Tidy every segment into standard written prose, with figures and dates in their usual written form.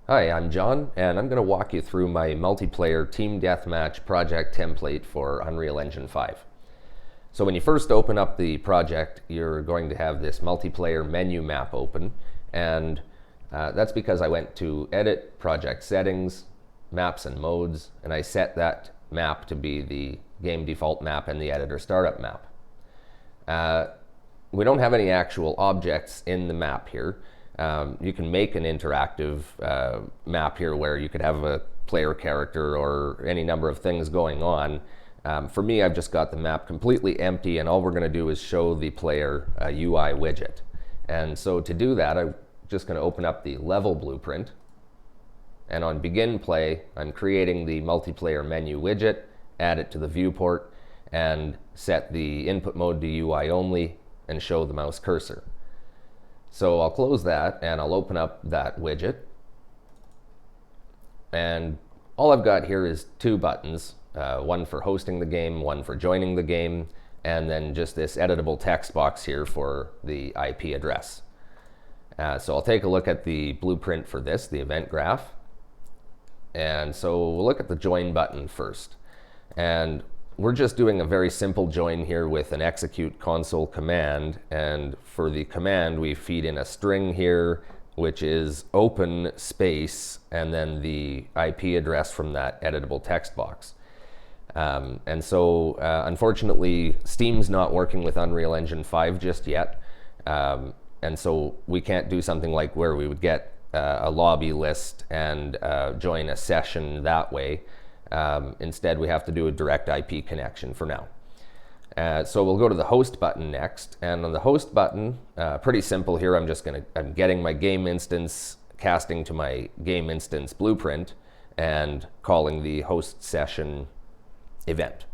Hi, I'm John, and I'm going to walk you through my multiplayer Team Deathmatch project template for Unreal Engine 5. So when you first open up the project, you're going to have this multiplayer menu map open, and that's because I went to Edit, Project Settings, Maps and Modes, and I set that map to be the game default map and the editor startup map. We don't have any actual objects in the map here. You can make an interactive map here where you could have a player character or any number of things going on. For me, I've just got the map completely empty, and all we're going to do is show the player a UI widget. And so to do that, I'm just going to open up the level blueprint. And on begin play, I'm creating the multiplayer menu widget, add it to the viewport, and set the input mode to UI only and show the mouse cursor. So I'll close that and I'll open up that widget. And all I've got here is two buttons, one for hosting the game, one for joining the game, and then just this editable text box here for the IP address. So I'll take a look at the blueprint for this, the event graph. And so we'll look at the join button first. And we're just doing a very simple join here with an execute console command. And for the command, we feed in a string here, which is open space, and then the IP address from that editable text box. And so unfortunately, Steam's not working with Unreal Engine 5 just yet. And so we can't do something like where we would get a lobby list and join a session that way. Instead, we have to do a direct IP connection for now. So we'll go to the host button next. And on the host button, pretty simple here. I'm getting my game instance, casting to my game instance blueprint, and calling the host session event.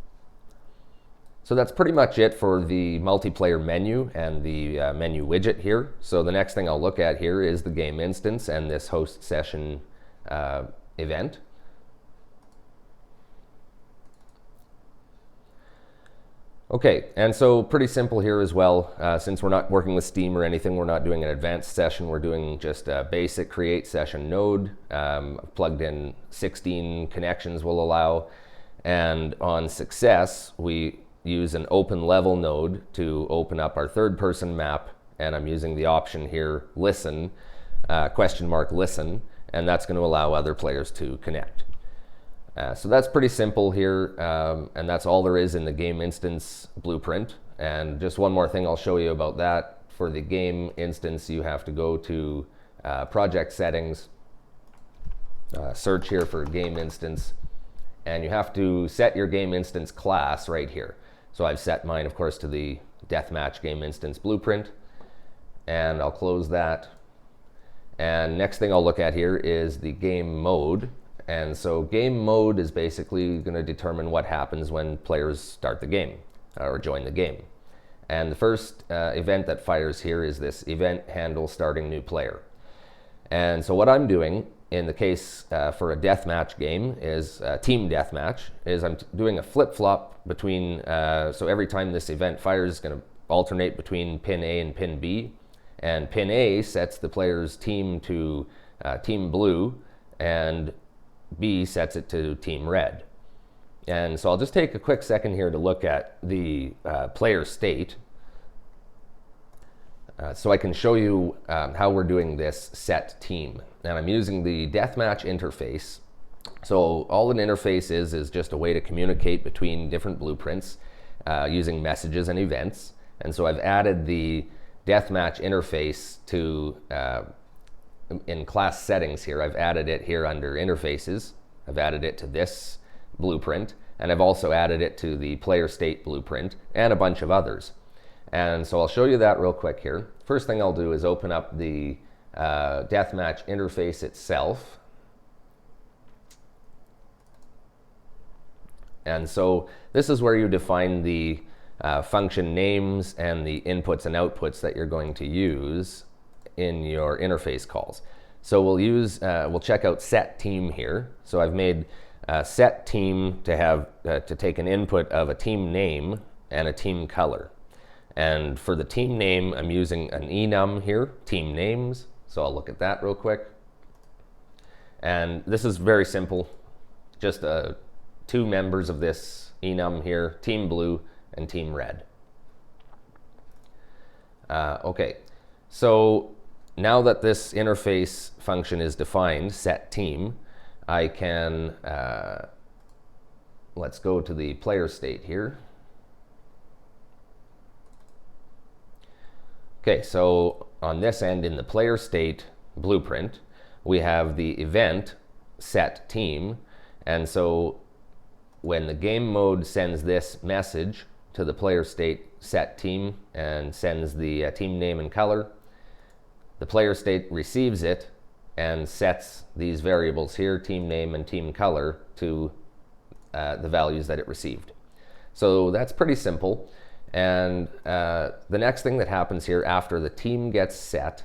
So that's pretty much it for the multiplayer menu and the menu widget here. So the next thing I'll look at here is the game instance and this host session event. Okay, and so pretty simple here as well. Since we're not working with Steam or anything, we're not doing an advanced session, we're doing just a basic create session node. Plugged in 16 connections will allow. And on success, we use an open level node to open up our third person map. And I'm using the option here, listen, listen, and that's going to allow other players to connect. So that's pretty simple here, and that's all there is in the game instance blueprint. And just one more thing I'll show you about that. For the game instance, you have to go to project settings, search here for game instance, and you have to set your game instance class right here. So I've set mine, of course, to the Deathmatch game instance blueprint, and I'll close that. And next thing I'll look at here is the game mode. And so game mode is basically going to determine what happens when players start the game or join the game. And the first event that fires here is this event handle starting new player. And so what I'm doing in the case for a deathmatch game is team deathmatch is I'm doing a flip-flop between, so every time this event fires, it's going to alternate between pin A and pin B. And pin A sets the player's team to team blue, and B sets it to team red. And so I'll just take a quick second here to look at the player state so I can show you how we're doing this set team. And I'm using the deathmatch interface. So all an interface is just a way to communicate between different blueprints using messages and events. And so I've added the deathmatch interface to in class settings here. I've added it here under interfaces. I've added it to this blueprint, and I've also added it to the player state blueprint and a bunch of others. And so I'll show you that real quick here. First thing I'll do is open up the deathmatch interface itself. And so this is where you define the function names and the inputs and outputs that you're going to use in your interface calls. So we'll check out set team here. So I've made set team to have to take an input of a team name and a team color. And for the team name, I'm using an enum here, team names. So I'll look at that real quick. And this is very simple, just two members of this enum here, team blue and team red. Okay, so now that this interface function is defined, set team, I can, let's go to the player state here. Okay, so on this end in the player state blueprint, we have the event set team. And so when the game mode sends this message to the player state set team and sends the team name and color, the player state receives it and sets these variables here, team name and team color, to the values that it received. So that's pretty simple. And the next thing that happens here after the team gets set,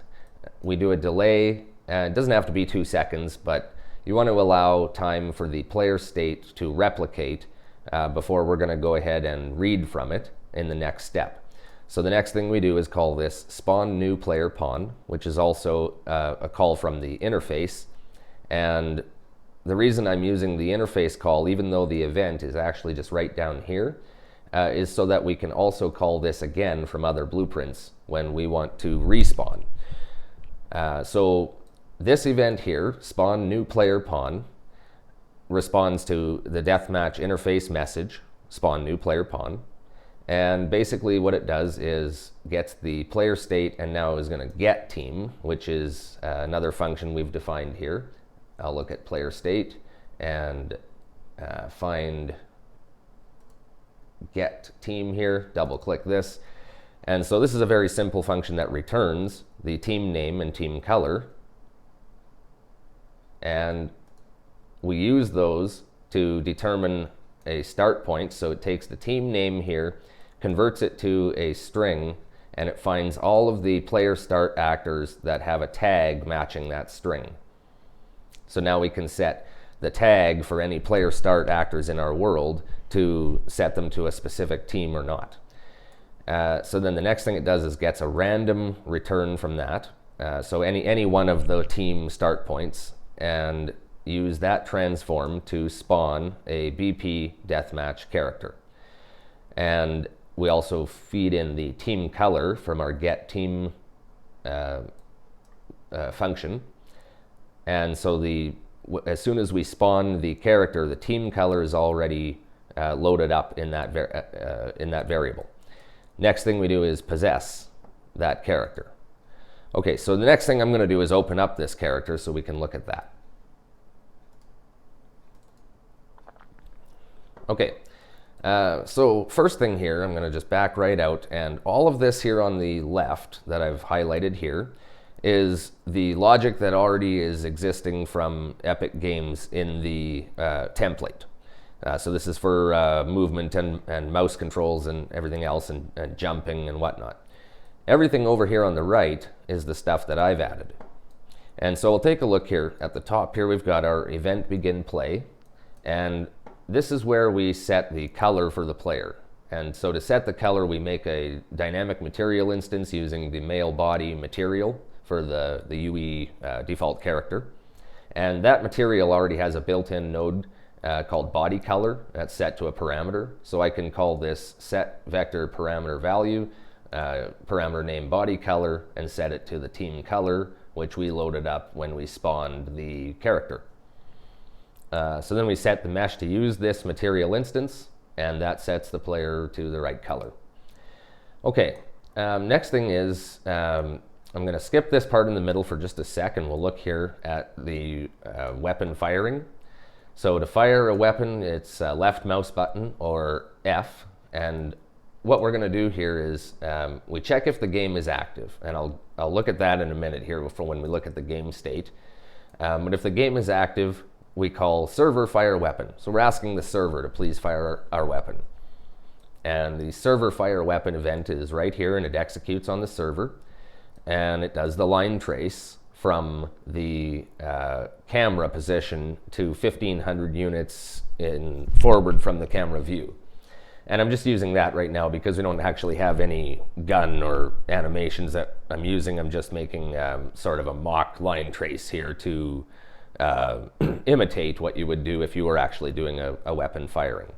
we do a delay. It doesn't have to be 2 seconds, but you want to allow time for the player state to replicate before we're going to go ahead and read from it in the next step. So the next thing we do is call this spawn new player pawn, which is also a call from the interface. And the reason I'm using the interface call, even though the event is actually just right down here, is so that we can also call this again from other blueprints when we want to respawn. So this event here, spawn new player pawn, responds to the Deathmatch interface message, spawn new player pawn. And basically what it does is gets the player state and now is going to get team, which is another function we've defined here. I'll look at player state and find get team here, double click this. And so this is a very simple function that returns the team name and team color. And we use those to determine a start point. So it takes the team name here, converts it to a string, and it finds all of the player start actors that have a tag matching that string. So now we can set the tag for any player start actors in our world to set them to a specific team or not. So then the next thing it does is gets a random return from that. So any one of the team start points, and use that transform to spawn a BP deathmatch character. And we also feed in the team color from our get team function. And so as soon as we spawn the character, the team color is already loaded up in that variable. Next thing we do is possess that character. Okay, so the next thing I'm going to do is open up this character so we can look at that. Okay, so first thing here, I'm going to just back right out, and all of this here on the left that I've highlighted here is the logic that already is existing from Epic Games in the template. So this is for movement and mouse controls and everything else, and jumping and whatnot. Everything over here on the right is the stuff that I've added. And so we'll take a look here. At the top here, we've got our event begin play, and this is where we set the color for the player. And so to set the color, we make a dynamic material instance using the male body material for the UE default character. And that material already has a built-in node called body color that's set to a parameter. So I can call this set vector parameter value, parameter name body color, and set it to the team color, which we loaded up when we spawned the character. So then we set the mesh to use this material instance, and that sets the player to the right color. Okay, next thing is I'm going to skip this part in the middle for just a sec, and we'll look here at the weapon firing. So to fire a weapon, it's left mouse button or F, and what we're going to do here is we check if the game is active, and I'll look at that in a minute here for when we look at the game state. But if the game is active, we call server fire weapon. So we're asking the server to please fire our weapon. And the server fire weapon event is right here, and it executes on the server. And it does the line trace from the camera position to 1500 units forward from the camera view. And I'm just using that right now because we don't actually have any gun or animations that I'm using. I'm just making sort of a mock line trace here to imitate what you would do if you were actually doing a weapon firing.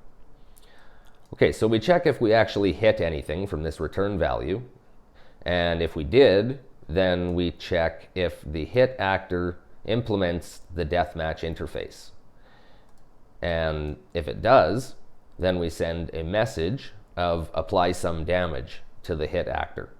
Okay, so we check if we actually hit anything from this return value. And if we did, then we check if the hit actor implements the deathmatch interface. And if it does, then we send a message of apply some damage to the hit actor.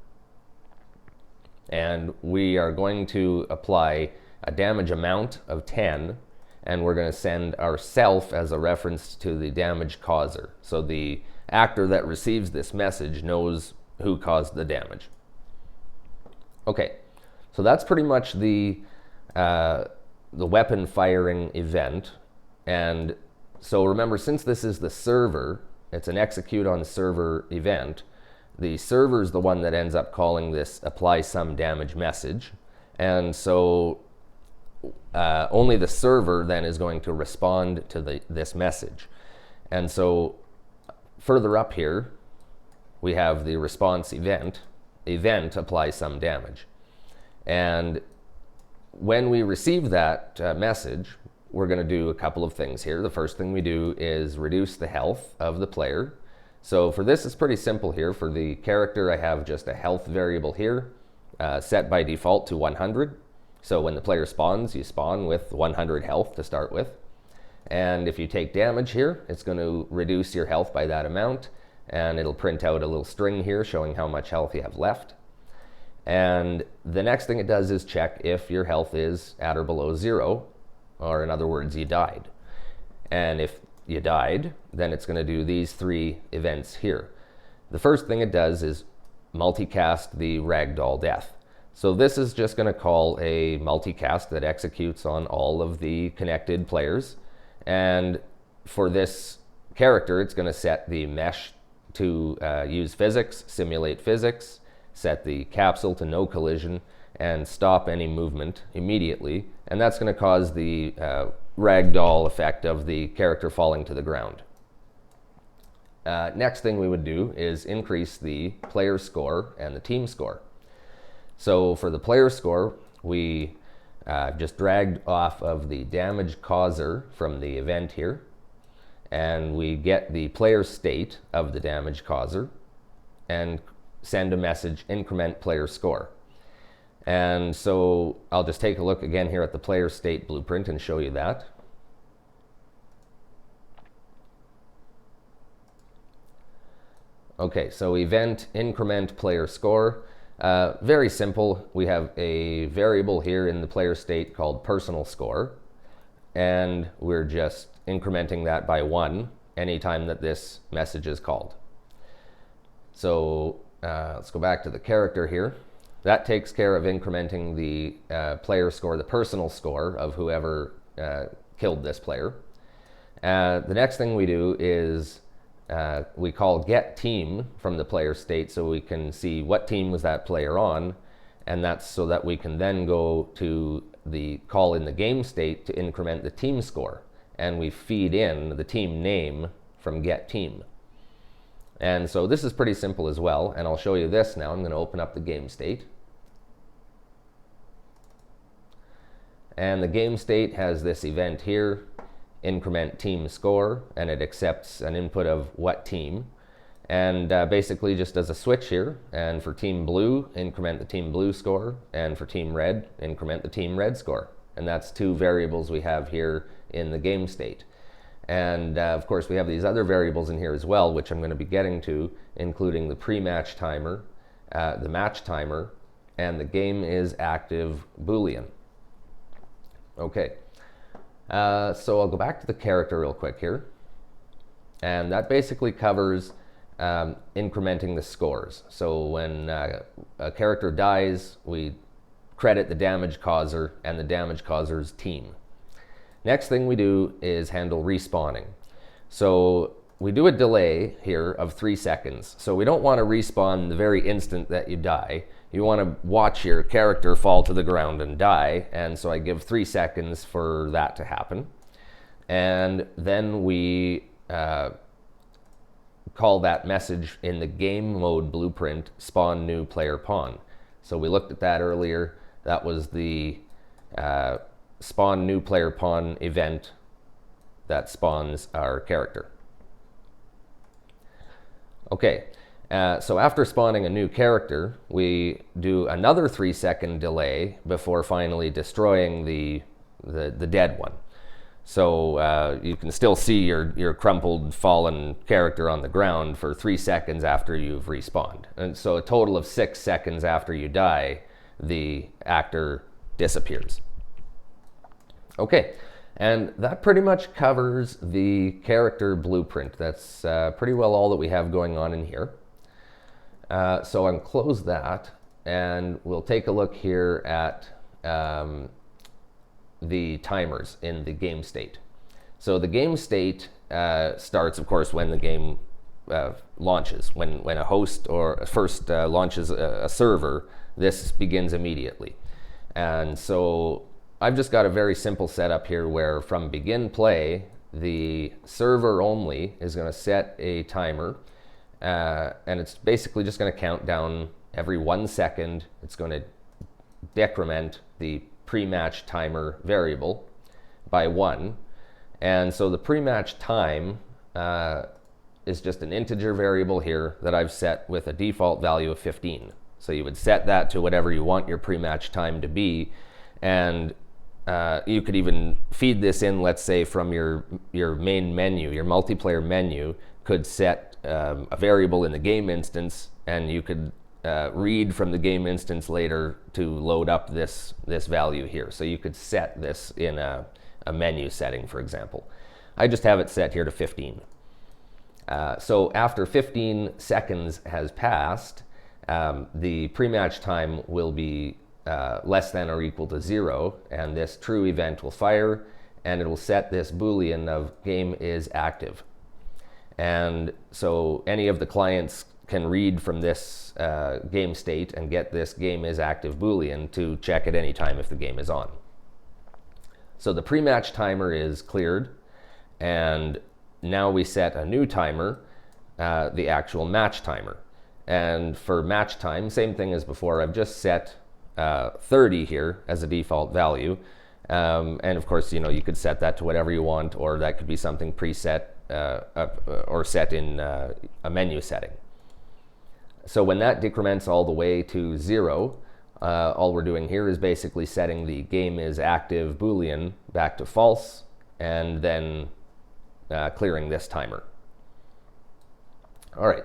And we are going to apply a damage amount of 10, and we're going to send ourself as a reference to the damage causer. So the actor that receives this message knows who caused the damage. Okay, so that's pretty much the weapon firing event. And so remember, since this is the server, it's an execute on server event, the server is the one that ends up calling this apply some damage message. And so only the server then is going to respond to this message. And so further up here, we have the response event apply some damage. And when we receive that message, we're going to do a couple of things here. The first thing we do is reduce the health of the player. So for this, it's pretty simple here. For the character, I have just a health variable here, set by default to 100. So when the player spawns, you spawn with 100 health to start with. And if you take damage here, it's going to reduce your health by that amount. And it'll print out a little string here showing how much health you have left. And the next thing it does is check if your health is at or below 0, or in other words, you died. And if you died, then it's going to do these 3 events here. The first thing it does is multicast the ragdoll death. So this is just going to call a multicast that executes on all of the connected players. And for this character, it's going to set the mesh to use physics, simulate physics, set the capsule to no collision, and stop any movement immediately. And that's going to cause the ragdoll effect of the character falling to the ground. Next thing we would do is increase the player score and the team score. So for the player score, we just dragged off of the damage causer from the event here, and we get the player state of the damage causer and send a message increment player score. And so I'll just take a look again here at the player state blueprint and show you that. Okay, so event increment player score. Very simple. We have a variable here in the player state called personal score, and we're just incrementing that by 1 anytime that this message is called. So let's go back to the character here. That takes care of incrementing the player score, the personal score of whoever killed this player. The next thing we do is we call get team from the player state so we can see what team was that player on, and that's so that we can then go to the call in the game state to increment the team score, and we feed in the team name from get team. And so this is pretty simple as well, and I'll show you this now. I'm going to open up the game state. And the game state has this event here, increment team score, and it accepts an input of what team, and basically just does a switch here. And for team blue, increment the team blue score, and for team red, increment the team red score. And that's 2 variables we have here in the game state. And of course we have these other variables in here as well, which I'm going to be getting to, including the pre-match timer, the match timer, and the game is active Boolean. Okay. So I'll go back to the character real quick here, and that basically covers incrementing the scores. So when a character dies, we credit the damage causer and the damage causer's team. Next thing we do is handle respawning. So we do a delay here of 3 seconds. So we don't want to respawn the very instant that you die. You want to watch your character fall to the ground and die, and so I give 3 seconds for that to happen. And then we call that message in the game mode blueprint, spawn new player pawn. So we looked at that earlier. That was the spawn new player pawn event that spawns our character. Okay, so after spawning a new character, we do another 3-second delay before finally destroying the dead one. So you can still see your crumpled, fallen character on the ground for 3 seconds after you've respawned. And so a total of 6 seconds after you die, the actor disappears. Okay, and that pretty much covers the character blueprint. That's pretty well all that we have going on in here. So I'll close that, and we'll take a look here at the timers in the game state. So the game state starts, of course, when the game launches. When a host or first launches a server, this begins immediately. And so I've just got a very simple setup here where from begin play, the server only is going to set a timer, and it's basically just going to count down every 1 second. It's going to decrement the pre-match timer variable by 1. And so the pre-match time is just an integer variable here that I've set with a default value of 15. So you would set that to whatever you want your pre-match time to be, and you could even feed this in, let's say, from your main menu. Your multiplayer menu could set a variable in the game instance, and you could read from the game instance later to load up this value here. So you could set this in a menu setting, for example. I just have it set here to 15. So after 15 seconds has passed, the pre-match time will be less than or equal to 0, and this true event will fire, and it will set this boolean of game is active. And so any of the clients can read from this game state and get this game is active boolean to check at any time if the game is on. So the pre-match timer is cleared, and now we set a new timer, the actual match timer. And for match time, same thing as before, I've just set 30 here as a default value. And of course, you could set that to whatever you want, or that could be something preset or set in a menu setting. So when that decrements all the way to 0, all we're doing here is basically setting the game is active boolean back to false, and then clearing this timer. All right,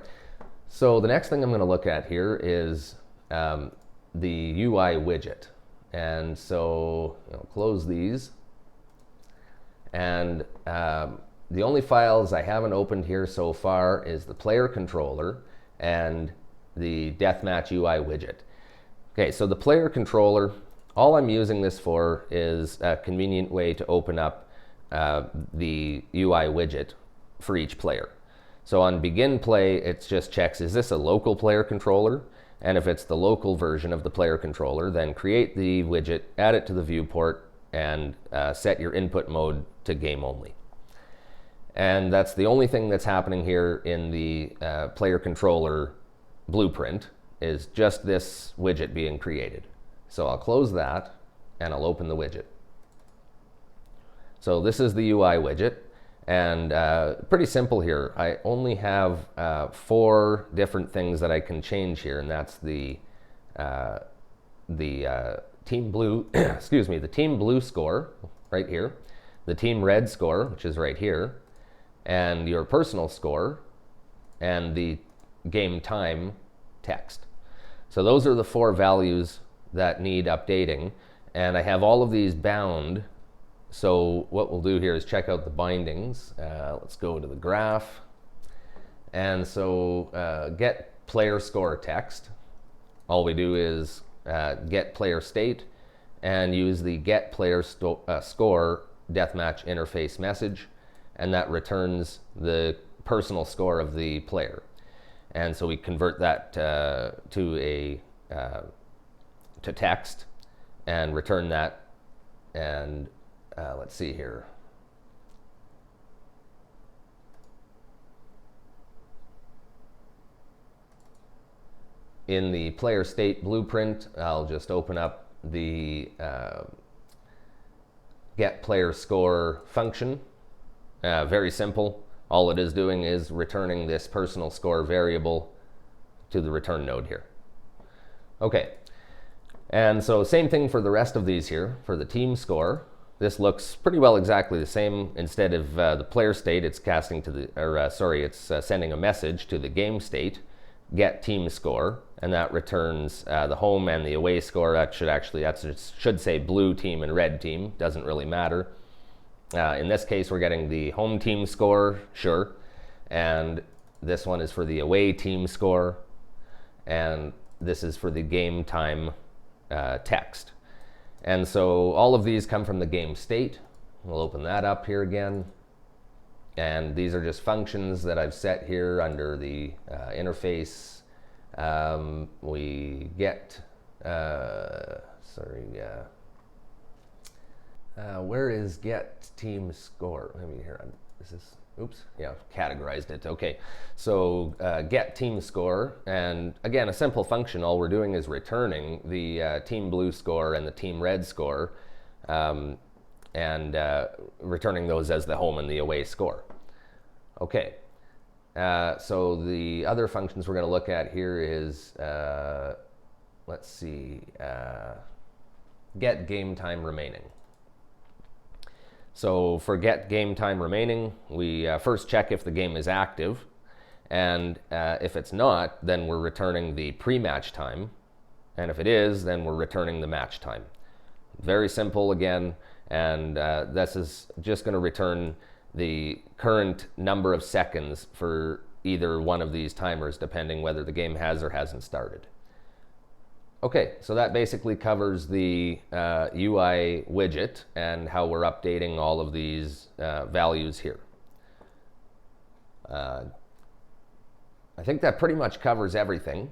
so the next thing I'm going to look at here is the UI widget. And so close these. And the only files I haven't opened here so far is the player controller and the Deathmatch UI widget. Okay, so the player controller, all I'm using this for is a convenient way to open up the UI widget for each player. So on begin play, it just checks, is this a local player controller? And if it's the local version of the player controller, then create the widget, add it to the viewport, and set your input mode to game only. And that's the only thing that's happening here in the player controller blueprint, is just this widget being created. So I'll close that, and I'll open the widget. So this is the UI widget, and pretty simple here. I only have 4 different things that I can change here, and that's the team blue, excuse me, the team blue score right here, the team red score, which is right here, and your personal score, and the game time text. So those are the 4 values that need updating, and I have all of these bound. So what we'll do here is check out the bindings. Let's go to the graph. And so get player score text. All we do is get player state and use the get player score deathmatch interface message, and that returns the personal score of the player. And so we convert that to text and return that. And let's see here. In the player state blueprint, I'll just open up the get player score function. Very simple. All it is doing is returning this personal score variable to the return node here. Okay, and so same thing for the rest of these here. For the team score, this looks pretty well exactly the same. Instead of the player state, it's casting to the, sending a message to the game state, get team score, and that returns the home and the away score. That should say blue team and red team. Doesn't really matter. In this case, we're getting the home team score, sure, and this one is for the away team score, and this is for the game time text. And so all of these come from the game state. We'll open that up here again. And these are just functions that I've set here under the interface. We get, where is get team score? Let me hear. Is this? Oops. Yeah, categorized it. Okay. So get team score, and again, a simple function. All we're doing is returning the team blue score and the team red score, and returning those as the home and the away score. Okay. So the other functions we're going to look at here is, let's see, get game time remaining. So for get game time remaining, we first check if the game is active, and if it's not, then we're returning the pre-match time, and if it is, then we're returning the match time. Very simple again, and this is just going to return the current number of seconds for either one of these timers, depending whether the game has or hasn't started. Okay, so that basically covers the UI widget and how we're updating all of these values here. I think that pretty much covers everything.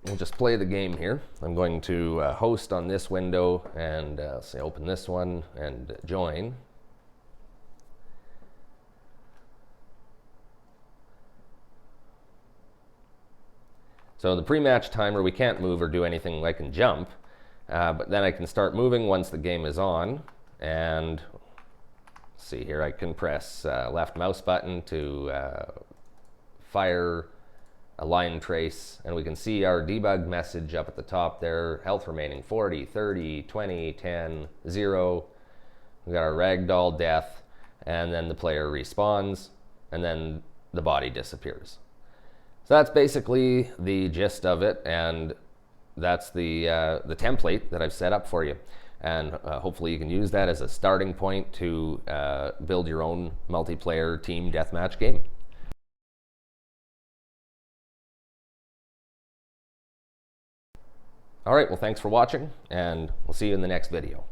We'll just play the game here. I'm going to host on this window and say open this one and join. So the pre-match timer, we can't move or do anything like in jump, but then I can start moving once the game is on. And see here, I can press left mouse button to fire a line trace, and we can see our debug message up at the top there, health remaining 40, 30, 20, 10, 0. We got our ragdoll death, and then the player respawns, and then the body disappears. So that's basically the gist of it, and that's the template that I've set up for you. And hopefully you can use that as a starting point to build your own multiplayer team deathmatch game. All right, well, thanks for watching, and we'll see you in the next video.